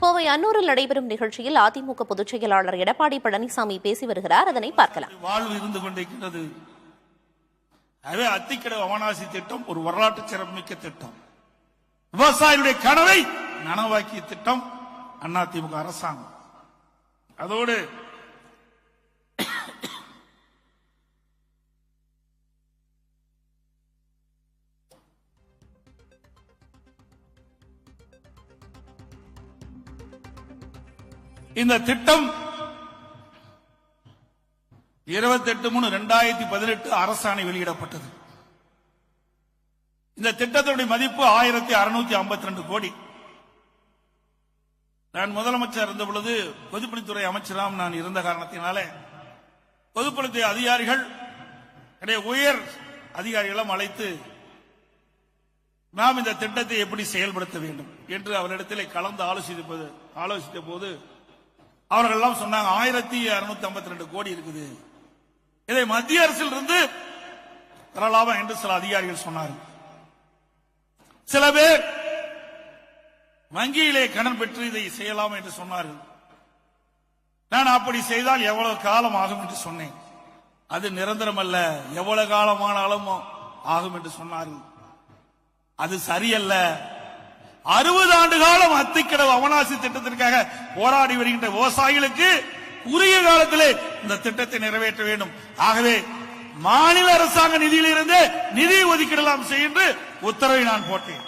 கோவை அன்னூரில் நடைபெறும் நிகழ்ச்சியில் அதிமுக பொதுச் செயலாளர் எடப்பாடி பழனிசாமி பேசி வருகிறார். அதனை பார்க்கலாம். வாழ்வு இருந்து கொண்டிருக்கிறது. அத்திக்கடவு அவனாசி திட்டம் ஒரு வரலாற்று சிறப்புமிக்க திட்டம். விவசாயிகளுடைய கனவை நனவாக்கிய திட்டம் அதிமுக அரசாங்கம். அதோடு இந்த திட்டம் 28/3/2018 அரசாணை வெளியிடப்பட்டது. இந்த திட்டத்தினுடைய மதிப்பு 1652 கோடி. நான் முதலமைச்சர் இருந்த பொழுது பொதுப்பணித்துறை அமைச்சராக நான் இருந்த காரணத்தினாலே பொதுப்பணித்துறை அதிகாரிகள் உயர் அதிகாரிகளும் அழைத்து நாம் இந்த திட்டத்தை எப்படி செயல்படுத்த வேண்டும் என்று அவரிடத்தில் கலந்து ஆலோசித்த போது அவர்கள் எல்லாம் சொன்னாங்க 1652 கோடி இருக்குது, இதை மத்திய அரசில் இருந்து பெறலாமா என்று சில அதிகாரிகள் சொன்னார்கள். சில பேர் வங்கியிலே கடன் பெற்று இதை செய்யலாம் என்று சொன்னார்கள். நான் அப்படி செய்தால் எவ்வளவு காலம் ஆகும் என்று சொன்னேன். அது நிரந்தரம் அல்ல, எவ்வளவு காலமானாலும் ஆகும் என்று சொன்னார்கள். அது சரியல்ல. 60 ஆண்டு காலம் அத்திக்கடவு அவனாசி திட்டத்திற்காக போராடி வருகின்ற விவசாயிகளுக்கு உரிய காலத்திலே இந்த திட்டத்தை நிறைவேற்ற வேண்டும். ஆகவே மாநில அரசாங்க நிதியிலிருந்து நிதி ஒதுக்கிடலாம் என்று உத்தரவை நான் போட்டேன்.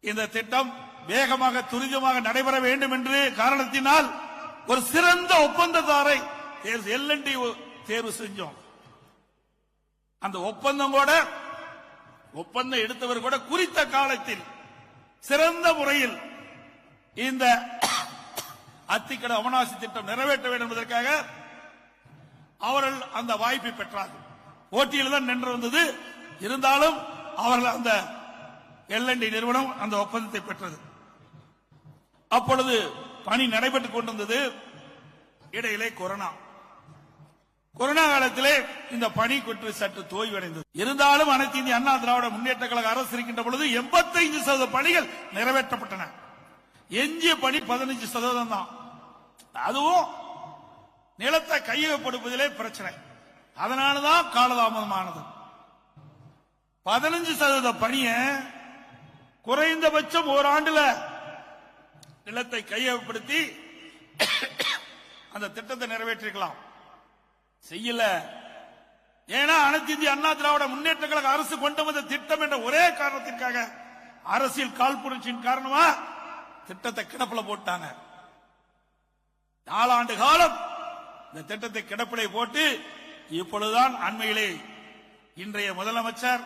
இந்த திட்டம் வேகமாக துரிதமாக நடைபெற வேண்டும் என்று காரணத்தினால் ஒரு சிறந்த ஒப்பந்ததாரை L&T தேர்வு செஞ்சோம். அந்த ஒப்பந்தம் எடுத்தவர் கூட குறித்த காலத்தில் சிறந்த முறையில் இந்த அத்திக்கடவு அவனாசி திட்டம் நிறைவேற்ற வேண்டும் என்பதற்காக அவர்கள் அந்த வாய்ப்பை பெற்றார்கள். போட்டியில் தான் நின்று வந்தது. இருந்தாலும் அவர்கள் அந்த L&T நிறுவனம் அந்த ஒப்பந்தத்தை பெற்றது. அப்பொழுது பணி நடைபெற்றுக் கொண்டிருந்தது. இடையிலே கொரோனா காலத்திலே இந்த பணி கொற்று சற்று தோய்வடைந்தது. இருந்தாலும் அனைத்து இந்திய அண்ணா திராவிட முன்னேற்ற கழக அரசு இருக்கின்ற பொழுது 85% பணிகள் நிறைவேற்றப்பட்டன. எஞ்சிய பணி 15% தான். அதுவும் நிலத்தை கையகப்படுத்துவதிலே பிரச்சனை. அதனாலதான் காலதாமதமானது. 15% பணிய குறைந்தபட்சம் ஓராண்டுல நிலத்தை கையகப்படுத்தி அந்த திட்டத்தை நிறைவேற்றிருக்கலாம். செய்யல. ஏன்னா அனைத்து இந்திய அண்ணா திராவிட முன்னேற்ற கழக அரசு கொண்டு வந்த திட்டம் என்ற ஒரே காரணத்திற்காக அரசியல் காழ்ப்புணர்ச்சியின் காரணமா திட்டத்தை கிடப்பில போட்டாங்க. 4 ஆண்டு காலம் இந்த திட்டத்தை கிடப்பிலை போட்டு இப்பொழுதுதான் அண்மையிலே இன்றைய முதலமைச்சர்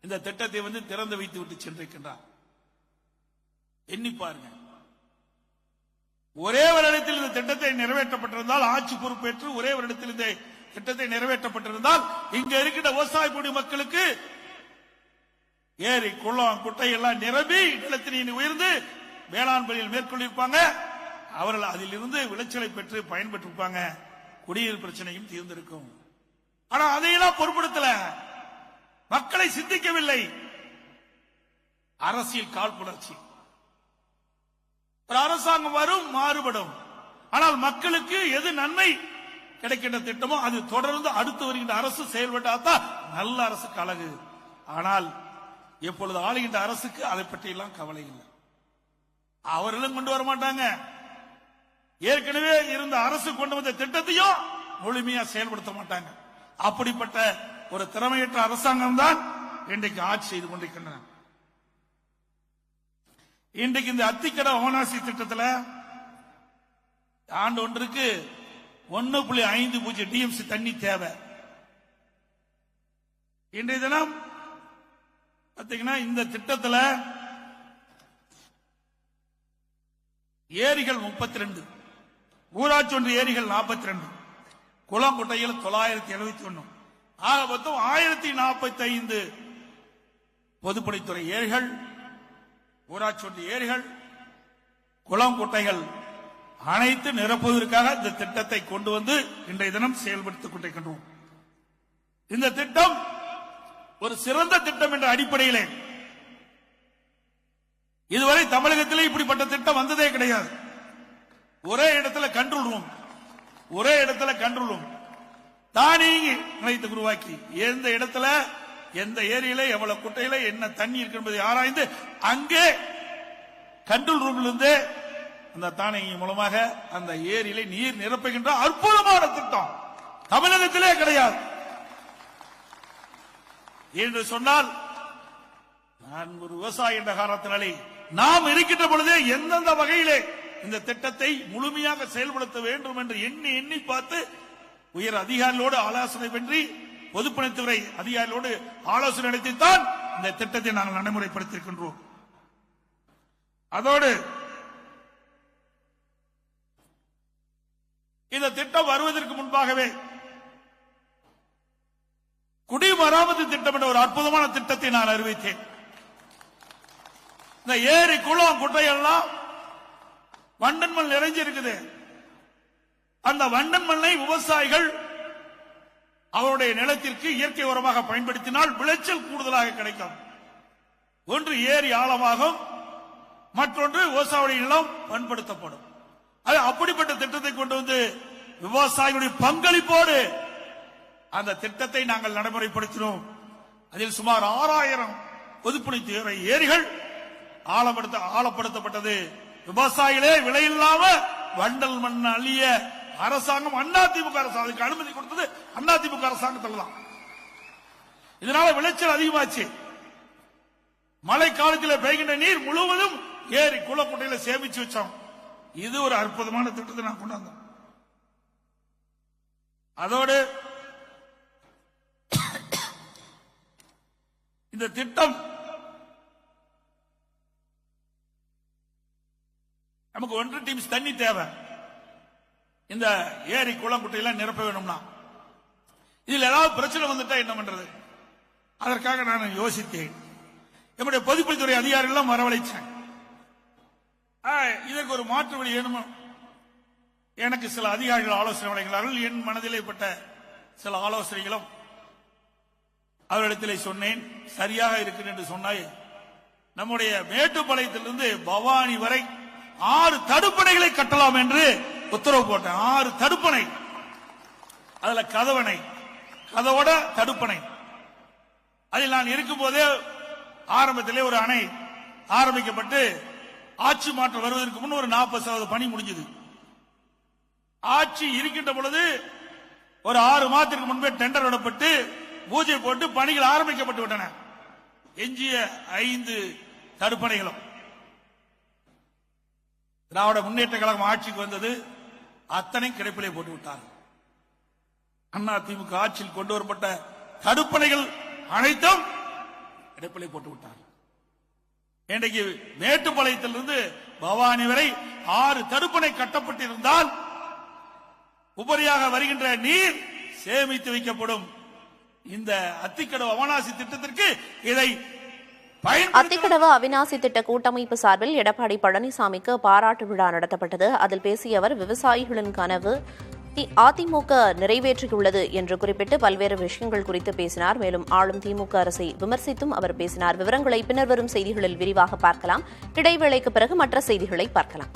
இந்த திட்டத்தை திறந்து வைத்து விட்டு சென்றிருக்கின்றார். எண்ணி பாருங்க, ஒரே வருடத்தில் இந்த திட்டத்தை நிறைவேற்றப்பட்டிருந்தால், ஆட்சி பொறுப்பேற்று ஒரே வருடத்தில் இந்த திட்டத்தை நிறைவேற்றப்பட்டிருந்தால் இங்க இருக்கின்ற விவசாய மக்களுக்கு ஏரி குளம் குட்டை எல்லாம் நிரம்பி நிலத்தினை உயர்ந்து வேளாண் பணியில் மேற்கொண்டிருப்பாங்க. அவர்கள் அதில் இருந்து விளைச்சலை பெற்று பயன்பெற்றிருப்பாங்க. குடிநீர் பிரச்சனையும் தீர்ந்திருக்கும். ஆனா அதையெல்லாம் பொருட்படுத்தல, மக்களை சிந்திக்கவில்லை. அரசியல் காழ்ப்புணர்ச்சி. ஒரு அரசாங்கம் வரும், மாறுபடும். ஆனால் மக்களுக்கு எது நன்மை கிடைக்கின்ற திட்டமோ அது தொடர்ந்து அடுத்து வருகின்ற அரசு செயல்பட்டால்தான் நல்ல அரசுக்கு அழகு. ஆனால் எப்பொழுது ஆளுகின்ற அரசுக்கு அதை பற்றியெல்லாம் கவலை இல்லை. அவர்களும் கொண்டு வர மாட்டாங்க. ஏற்கனவே இருந்த அரசு கொண்டு வந்த திட்டத்தையும் முழுமையா செயல்படுத்த மாட்டாங்க. அப்படிப்பட்ட ஒரு திறமையற்ற அரசாங்கம் தான் இன்றைக்கு ஆட்சி செய்து கொண்டிருக்கின்றன. இன்றைக்கு இந்த அத்திக்கடவு அவனாசி திட்டத்தில் ஆண்டு ஒன்றுக்கு 1.50 TMC தண்ணி தேவை. இன்றைய தினம் பார்த்தீங்கன்னா இந்த திட்டத்தில் ஏரிகள் 32, ஊராட்சி ஒன்றிய ஏரிகள் 42, குளம் குட்டைகள் 971, ஆக மொத்தம் 1045 பொதுப்பணித்துறை ஏரிகள், ஊராட்சி ஒன்றிய ஏரிகள், குளம் குட்டைகள் அனைத்து நிரப்புவதற்காக இந்த திட்டத்தை கொண்டு வந்து இன்றைய தினம் செயல்படுத்திக் கொண்டிருக்கின்றோம். இந்த திட்டம் ஒரு சிறந்த திட்டம் என்ற அடிப்படையிலே இதுவரை தமிழகத்திலே இப்படிப்பட்ட திட்டம் வந்ததே கிடையாது. ஒரே இடத்துல கண்ட்ரோல் ரூம் தானியங்கி நிலையத்தை உருவாக்கி எந்த இடத்துல எந்த ஏரியில எவ்வளவு குட்டையில என்ன தண்ணி இருக்கு என்பதை ஆராய்ந்து அங்கே கண்ட்ரோல் ரூம்ல இருந்து அந்த தானியங்கி மூலமாக அந்த ஏரியில நீர் நிரப்புகின்ற அற்புதமான திட்டம் தமிழகத்திலே கிடையாது என்று சொன்னால், நான் ஒரு விவசாயி என்ற காரணத்தினாலே நாம் இருக்கின்ற பொழுதே எந்தெந்த வகையிலே இந்த திட்டத்தை முழுமையாக செயல்படுத்த வேண்டும் என்று எண்ணி பார்த்து உயர் அதிகாரிகளோடு ஆலோசனை பண்ணி பொதுப்பணித்துறை அதிகாரிகளோடு ஆலோசனை நடத்தித்தான் இந்த திட்டத்தை நாங்கள் நடைமுறைப்படுத்தியிருக்கின்றோம். அதோடு இந்த திட்டம் வருவதற்கு முன்பாகவே குடிமராமத்து திட்டம் என்ற ஒரு அற்புதமான திட்டத்தை நான் அறிவித்தேன். இந்த ஏரி குளம் குட்டையெல்லாம் வண்டன் மண் நிறைஞ்சிருக்குது. அந்த வண்டன் மண்ணை விவசாயிகள் அவருடைய நிலத்திற்கு இயற்கை உரமாக பயன்படுத்தினால் விளைச்சல் கூடுதலாக கிடைக்கும். ஒன்று ஏரி ஆழமாகும், மற்றொன்று விவசாய நிலம் பண்படுத்தப்படும். அப்படிப்பட்ட திட்டத்தை கொண்டு வந்து விவசாயிகளுடைய பங்களிப்போடு அந்த திட்டத்தை நாங்கள் நடைமுறைப்படுத்தினோம். அதில் சுமார் 6000 பொதுப்பணித்துறை ஏரிகள் ஆழப்படுத்தப்பட்டது. விவசாயிகளே விலையில்லாம வண்டல் மண் அள்ளிய அரசாங்கம் அதிமுக அரசாங்கம் அனுமதி கொடுத்தது அதிமுக அரசாங்கத்தில் தான். இதனால விளைச்சல் அதிகமாச்சு. மழை காலத்தில் பெய்கின்ற நீர் முழுவதும் ஏரி குளக்குட்டையில சேமிச்சு வச்சோம். இது ஒரு அற்புதமான திட்டத்தை நான் கொண்டு வந்தோம். அதோடு இந்த திட்டம் நமக்கு 1 டீம்ஸ் தண்ணி தேவை. இந்த ஏரி குளம் குட்டையெல்லாம் நிரப்ப வேணும்னா இதுல ஏதாவது பிரச்சனை வந்துட்டா என்ன பண்றது? அதற்காக நான் யோசித்தேன். நம்முடைய பொதுப்பணித்துறை அதிகாரிகள் வரவழைச்சேன். இதற்கு ஒரு மாற்று வழி வேணுமா? எனக்கு சில அதிகாரிகள் ஆலோசனை வழங்கினார்கள். என் மனதிலே பட்ட சில ஆலோசனைகளும் அவரிடத்திலே சொன்னேன். சரியாக இருக்கிறது என்று சொன்னாய். நம்முடைய மேட்டுப்பாளையத்திலிருந்து பவானி வரை 6 தடுப்பணைகளை கட்டலாம் என்று உத்தரவு போட்டேன். 6 தடுப்பணை, அதுல கதவோட தடுப்பணை. அதில் நான் இருக்கும் போதே ஆரம்பத்திலே ஒரு அணை ஆரம்பிக்கப்பட்டு ஆட்சி மாற்றம் வருவதற்கு முன் ஒரு 40% பணி முடிஞ்சது. ஆட்சி இருக்கின்ற பொழுது ஒரு 6 மாதத்திற்கு முன்பே டெண்டர் விடப்பட்டு பூஜை போட்டு பணிகள் ஆரம்பிக்கப்பட்டு விட்டன. எஞ்சிய 5 தடுப்பணைகளும் திராவிட முன்னேற்ற கழகம் ஆட்சிக்கு வந்தது. அத்தனை கிடைப்பிலே போட்டு விட்டார். அதிமுக ஆட்சியில் கொண்டு வரப்பட்ட தடுப்பணைகள் அனைத்தும் கிடைப்பிலே போட்டு விட்டார். இன்றைக்கு மேட்டுப்பாளையத்திலிருந்து பவானி வரை 6 தடுப்பணை கட்டப்பட்டிருந்தால் உபரியாக வருகின்ற நீர் சேமித்து வைக்கப்படும். இந்த அத்திக்கடவு அவிநாசி திட்டத்திற்கு இதை அத்திக்கடவு அவிநாசி திட்ட கூட்டமைப்பு சார்பில் எடப்பாடி பழனிசாமிக்கு பாராட்டு விழா நடத்தப்பட்டது. அதில் பேசிய அவர், விவசாயிகளின் கனவு அதிமுக நிறைவேற்றியுள்ளது என்று குறிப்பிட்டு பல்வேறு விஷயங்கள் குறித்து பேசினார். மேலும் ஆளும் திமுக அரசை விமர்சித்தும் அவர் பேசினார். விவரங்களை பின்னர் வரும் செய்திகளில் விரிவாக பார்க்கலாம். இடைவேளைக்கு பிறகு மற்ற செய்திகளை பார்க்கலாம்.